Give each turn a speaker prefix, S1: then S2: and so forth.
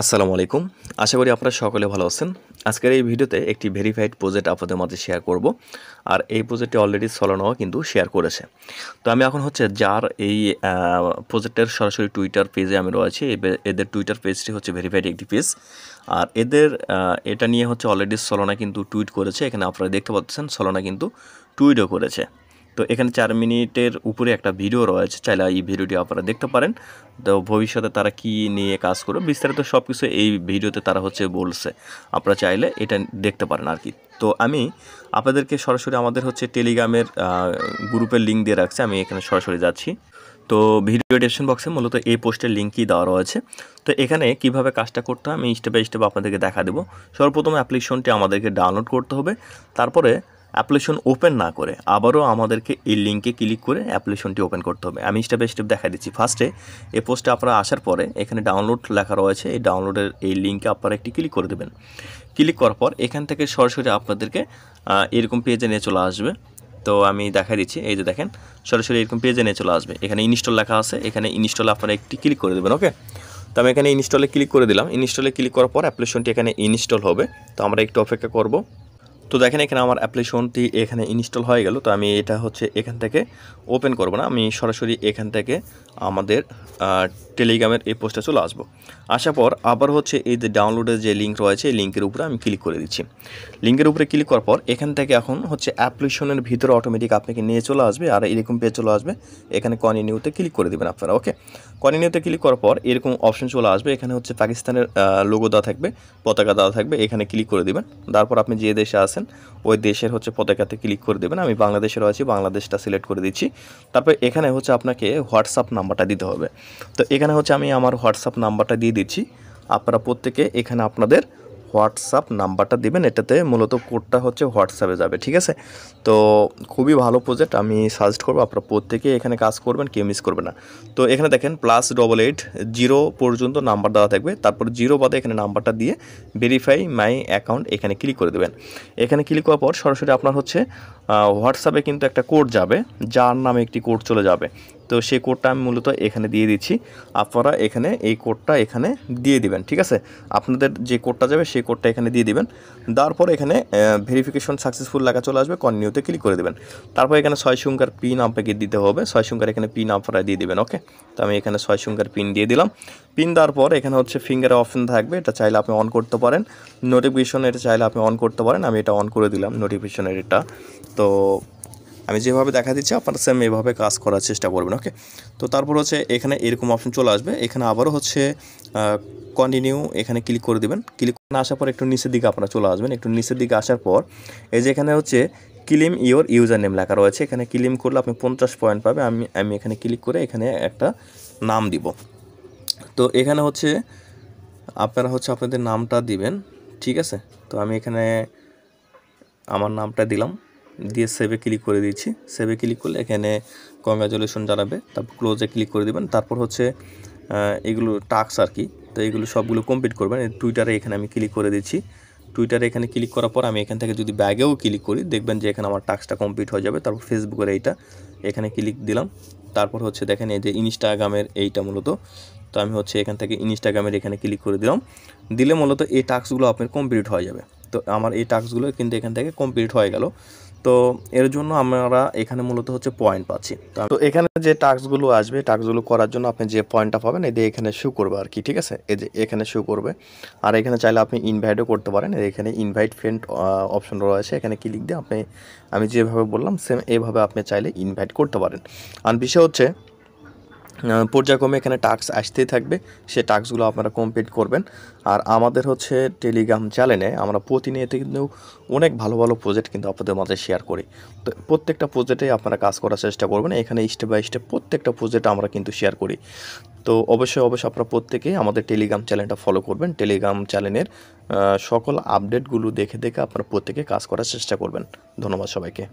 S1: আসসালামু আলাইকুম। আশা করি আপনারা সকলে ভালো আছেন। আজকের এই ভিডিওতে একটি ভেরিফাইড প্রজেক্ট আপনাদের মাঝে শেয়ার করব। আর এই প্রজেক্টটি অলরেডি সলোনাও কিন্তু শেয়ার করেছে। তো আমি এখন যার এই প্রজেক্টের সরাসরি টুইটার পেজে আমি রয়েছি। এদের টুইটার পেজটি ভেরিফাইড একটি পেজ। আর এদের এটা নিয়ে অলরেডি সলোনা কিন্তু টুইট করেছে। এখানে আপনারা দেখতে পাচ্ছেন সলোনা কিন্তু টুইটও করেছে। তো এখানে 4 মিনিটের উপরে একটা ভিডিও রয়েছে, চাইলে এই ভিডিওটি আপনারা দেখতে পারেন। তো ভবিষ্যতে তারা কি নিয়ে কাজ করবে বিস্তারিত সব কিছু এই ভিডিওতে তারা বলছে, আপনারা চাইলে এটা দেখতে পারেন আর কি। তো আমি আপনাদেরকে সরাসরি আমাদের টেলিগ্রামের গ্রুপের লিঙ্ক দিয়ে রাখছি, আমি এখানে সরাসরি যাচ্ছি। তো ভিডিও ডেসক্রিপশন বক্সে মূলত এই পোস্টের লিঙ্কই দেওয়া রয়েছে। তো এখানে কিভাবে কাজটা করতে হয় আমি স্টেপ বাই স্টেপ আপনাদেরকে দেখা দেবো। সর্বপ্রথম অ্যাপ্লিকেশনটি আমাদেরকে ডাউনলোড করতে হবে। তারপরে অ্যাপ্লিকেশন ওপেন না করে আবারও আমাদেরকে এই লিঙ্কে ক্লিক করে অ্যাপ্লিকেশনটি ওপেন করতে হবে। আমি স্টেপ বাই স্টেপ দেখা দিচ্ছি। ফার্স্টে এই পোস্টে আপনারা আসার পরে এখানে ডাউনলোড লেখা রয়েছে, এই ডাউনলোডের এই লিঙ্কে আপনারা একটি ক্লিক করে দেবেন। ক্লিক করার পর এখান থেকে সরাসরি আপনাদেরকে এরকম পেজে নিয়ে চলে আসবে। তো আমি দেখাই দিচ্ছি, এই যে দেখেন সরাসরি এরকম পেজে নিয়ে চলে আসবে। এখানে ইনস্টল লেখা আছে, এখানে ইনস্টলে আপনারা একটি ক্লিক করে দেবেন। ওকে, তো আমি এখানে ইনস্টলে ক্লিক করে দিলাম। ইনস্টলে ক্লিক করার পর অ্যাপ্লিকেশনটি এখানে ইনস্টল হবে। তো আমরা একটু অপেক্ষা করব। তো দেখেন এখানে আমার অ্যাপ্লিকেশনটি এখানে ইনস্টল হয়ে গেল। তো আমি এটা এখান থেকে ওপেন করব না, আমি সরাসরি এখান থেকে আমাদের টেলিগ্রামের এই পোস্টে চলে আসবো। আসার পর আবার এই যে ডাউনলোডের যে লিঙ্ক রয়েছে এই লিঙ্কের উপরে আমি ক্লিক করে দিচ্ছি। লিঙ্কের উপরে ক্লিক করার পর এখান থেকে এখন অ্যাপ্লিকেশনের ভিতরে অটোমেটিক আপনাকে নিয়ে চলে আসবে আর এরকম পেজ চলে আসবে। এখানে কন্টিনিউতে ক্লিক করে দেবেন আপনারা। ওকে, কন্টিনিউতে ক্লিক করার পর এরকম অপশন চলে আসবে। এখানে পাকিস্তানের লোগো দেওয়া থাকবে, পতাকা দেওয়া থাকবে, এখানে ক্লিক করে দেবেন। তারপর আপনি যে দেশে আছেন ওই দেশের পতাকাতে ক্লিক করে দেবেন। আমি বাংলাদেশে রয়েছি, বাংলাদেশটা সিলেক্ট করে দিচ্ছি। তারপর এখানে আপনাকে হোয়াটসঅ্যাপ নাম্বারটা দিতে হবে। তো এখানে আমি আমার হোয়াটসঅ্যাপ নাম্বারটা দিয়ে দিচ্ছি। আপনারা প্রত্যেকে এখানে আপনাদের হোয়াটসঅ্যাপ নাম্বারটা দিবেন। এটাতে মূলত কোডটা হোয়াটসঅ্যাপে যাবে, ঠিক আছে। তো খুবই ভালো প্রজেক্ট, আমি সাজেস্ট করবো আপনারা প্রত্যেকে এখানে কাজ করবেন, কেউ মিস করবে না। তো এখানে দেখেন +88 পর্যন্ত নাম্বার দেওয়া থাকবে। তারপর 0 বাদে এখানে নাম্বারটা দিয়ে ভেরিফাই মাই অ্যাকাউন্ট এখানে ক্লিক করে দেবেন। এখানে ক্লিক করার পর সরাসরি আপনার হোয়াটসঅ্যাপে কিন্তু একটা কোড যাবে, যার নামে একটি কোড চলে যাবে। তো সেই কোডটা আমি মূলত এখানে দিয়ে দিচ্ছি। আপনারা এখানে এই কোডটা এখানে দিয়ে দিবেন, ঠিক আছে। আপনাদের যে কোডটা যাবে সেই কোডটা এখানে দিয়ে দিবেন। দেওয়ার পর এখানে ভেরিফিকেশন সাকসেসফুল লেখা চলে আসবে, কন্টিনিউতে ক্লিক করে দেবেন। তারপর এখানে 6 সংখ্যার পিন আপনাকে দিতে হবে, 6 সংখ্যার এখানে পিন আপনারা দিয়ে দিবেন। ওকে, তো আমি এখানে 6 সংখ্যার পিন দিয়ে দিলাম। পিন দেওয়ার পর এখানে ফিঙ্গারের অপশন থাকবে, এটা চাইলে আপনি অন করতে পারেন। নোটিফিকেশন এটা চাইলে আপনি অন করতে পারেন, আমি এটা অন করে দিলাম নোটিফিকেশনের এটা। তো আমি যেভাবে দেখা দিচ্ছি আপনারা সেম এভাবে কাজ করার চেষ্টা করবেন। ওকে, তো তারপর এখানে এরকম অপশন চলে আসবে। এখানে আবারও কন্টিনিউ এখানে ক্লিক করে দেবেন। ক্লিক করে আসার পর একটু নিচের দিকে আপনারা চলে আসবেন। একটু নিচের দিকে আসার পর এই যে এখানে ক্লেম ইওর ইউজার নেম লেখা রয়েছে, এখানে ক্লেম করলে আপনি 50 পয়েন্ট পাবে। আমি এখানে ক্লিক করে এখানে একটা নাম দিব। তো এখানে আপনারা আপনাদের নামটা দিবেন, ঠিক আছে। তো আমি এখানে আমার নামটা দিলাম, দিয়ে সেভে ক্লিক করে দিচ্ছি। সেভে ক্লিক করলে এখানে কংগ্রাচুলেশন জানাবে। তারপর ক্লোজে ক্লিক করে দেবেন। তারপর এগুলো টাস্ক আর কি। তো এগুলো সবগুলো কমপ্লিট করবেন। টুইটারে এখানে আমি ক্লিক করে দিচ্ছি। টুইটারে এখানে ক্লিক করার পর আমি এখান থেকে যদি ব্যাগেও ক্লিক করি দেখবেন যে এখানে আমার টাস্কটা কমপ্লিট হয়ে যাবে। তারপর ফেসবুকের এইটা এখানে ক্লিক দিলাম। তারপর দেখেন এই যে ইনস্টাগ্রামের এইটা মূলত। তো আমি এখান থেকে ইনস্টাগ্রামের এখানে ক্লিক করে দিলাম। দিলে মূলত এই টাস্কগুলো আপনার কমপ্লিট হয়ে যাবে। তো আমার এই টাস্কগুলো কিন্তু এখান থেকে কমপ্লিট হয়ে গেল। তো এর জন্য আমরা এখানে মূলত পয়েন্ট পাচ্ছি। তো এখানে যে টাস্কগুলো আসবে, টাস্কগুলো করার জন্য আপনি যে পয়েন্টটা পাবেন এই যে এখানে শো করবে আর কি, ঠিক আছে। এই যে এখানে শো করবে। আর এখানে চাইলে আপনি ইনভাইটও করতে পারেন। এখানে ইনভাইট ফ্রেন্ড অপশন রয়েছে, এখানে ক্লিক দিয়ে আমি যেভাবে বললাম সেম এইভাবে আপনি চাইলে ইনভাইট করতে পারেন। আর বিষয় পর্যায়ক্রমে এখানে টাস্ক আসতেই থাকবে, সে টাস্কগুলো আপনারা কমপ্লিট করবেন। আর আমাদের টেলিগ্রাম চ্যানেলে আমরা প্রতিনিয়ত কিন্তু অনেক ভালো ভালো প্রজেক্ট কিন্তু আপনাদের মাঝে শেয়ার করি। তো প্রত্যেকটা প্রজেক্টেই আপনারা কাজ করার চেষ্টা করবেন। এখানে স্টেপ বাই স্টেপ প্রত্যেকটা প্রজেক্ট আমরা কিন্তু শেয়ার করি। তো অবশ্যই আপনারা প্রত্যেকেই আমাদের টেলিগ্রাম চ্যানেলটা ফলো করবেন। টেলিগ্রাম চ্যানেলের সকল আপডেটগুলো দেখে আপনারা প্রত্যেকে কাজ করার চেষ্টা করবেন। ধন্যবাদ সবাইকে।